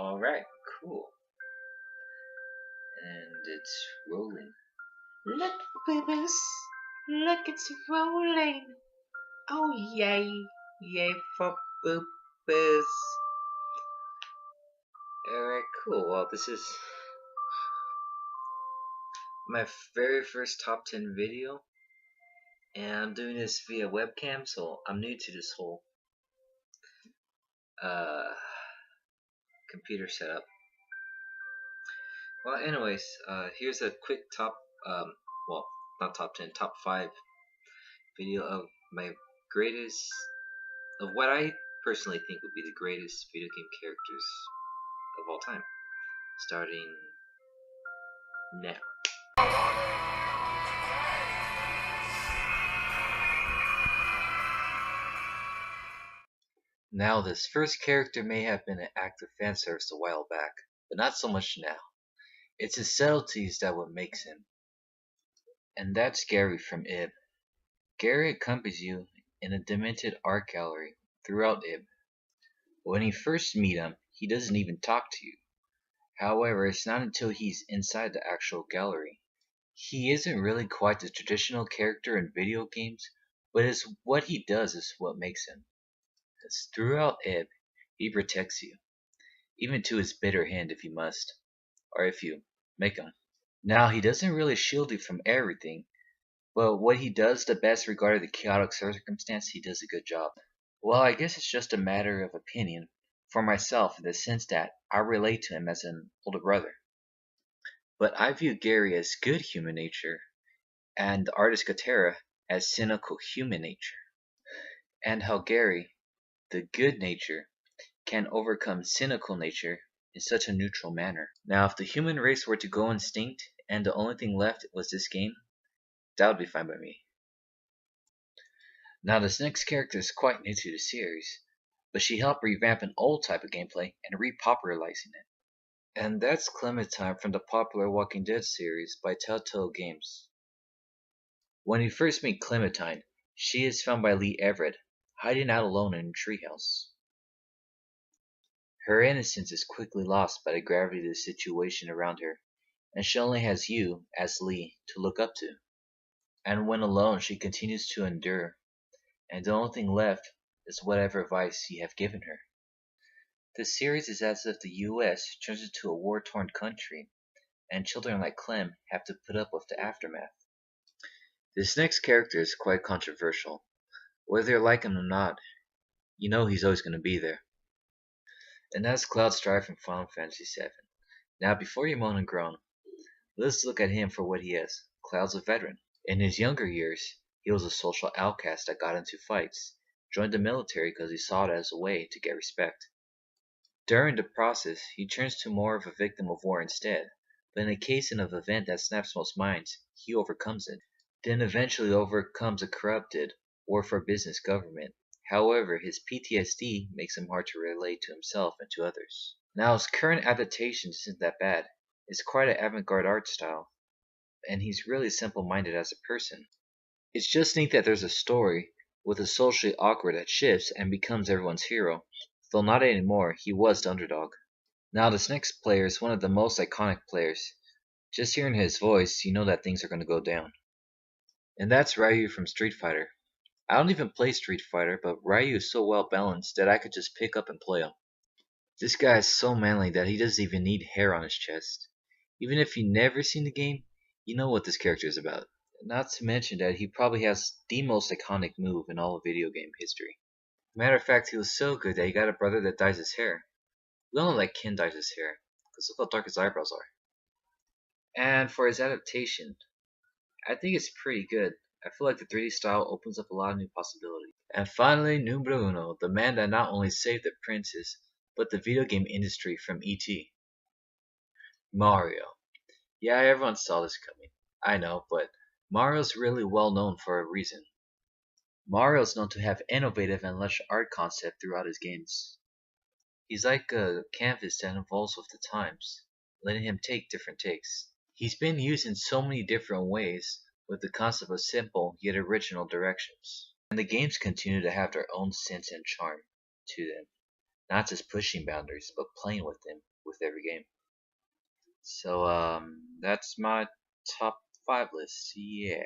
Alright, cool. And it's rolling. Look, babies, look, it's rolling. Oh, yay, yay for boopers. Alright, cool. Well, this is my very first top 10 video. And I'm doing this via webcam, so I'm new to this whole computer setup. Well, anyways, here's a quick top, well, not top 10, top 5 video of my greatest, of what I personally think would be the greatest video game characters of all time. Starting now. Now, this first character may have been an active fan service a while back, but not so much now. It's his subtleties that what makes him. And that's Gary from Ib. Gary accompanies you in a demented art gallery throughout Ib. When you first meet him, he doesn't even talk to you. However, it's not until he's inside the actual gallery. He isn't really quite the traditional character in video games, but it's what he does is what makes him. Because throughout Ib, he protects you, even to his bitter hand if you must, or if you make him. Now, he doesn't really shield you from everything, but what he does the best regarding the chaotic circumstance, he does a good job. Well, I guess it's just a matter of opinion for myself in the sense that I relate to him as an older brother. But I view Gary as good human nature, and the artist Katera as cynical human nature. And how Gary, the good nature, can overcome cynical nature in such a neutral manner. Now, if the human race were to go extinct and the only thing left was this game, that would be fine by me. Now, this next character is quite new to the series, but she helped revamp an old type of gameplay and repopularizing it. And that's Clementine from the popular Walking Dead series by Telltale Games. When you first meet Clementine, she is found by Lee Everett, hiding out alone in a treehouse. Her innocence is quickly lost by the gravity of the situation around her, and she only has you, as Lee, to look up to. And when alone, she continues to endure, and the only thing left is whatever advice you have given her. This series is as if the US turns into a war-torn country, and children like Clem have to put up with the aftermath. This next character is quite controversial. Whether you like him or not, you know he's always going to be there. And that's Cloud Strife from Final Fantasy VII. Now, before you moan and groan, let's look at him for what he is. Cloud's a veteran. In his younger years, he was a social outcast that got into fights, joined the military because he saw it as a way to get respect. During the process, he turns to more of a victim of war instead, but in the case of an event that snaps most minds, he overcomes it, then eventually overcomes a corrupted or for business government. However, his PTSD makes him hard to relate to himself and to others. Now, his current adaptation isn't that bad. It's quite an avant-garde art style, and he's really simple-minded as a person. It's just neat that there's a story with a socially awkward that shifts and becomes everyone's hero, though not anymore, he was the underdog. Now, this next player is one of the most iconic players. Just hearing his voice, you know that things are going to go down. And that's Ryu from Street Fighter. I don't even play Street Fighter, but Ryu is so well balanced that I could just pick up and play him. This guy is so manly that he doesn't even need hair on his chest. Even if you've never seen the game, you know what this character is about. Not to mention that he probably has the most iconic move in all of video game history. Matter of fact, he was so good that he got a brother that dyes his hair. We all know that Ken dyes his hair, because look how dark his eyebrows are. And for his adaptation, I think it's pretty good. I feel like the 3D style opens up a lot of new possibilities. And finally, numero uno, the man that not only saved the princess, but the video game industry from E.T. Mario. Yeah, everyone saw this coming. I know, but Mario's really well known for a reason. Mario's known to have innovative and lush art concept throughout his games. He's like a canvas that evolves with the times, letting him take different takes. He's been used in so many different ways, with the concept of simple yet original directions. And the games continue to have their own sense and charm to them, not just pushing boundaries, but playing with them, with every game. So that's my top five list. Yeah.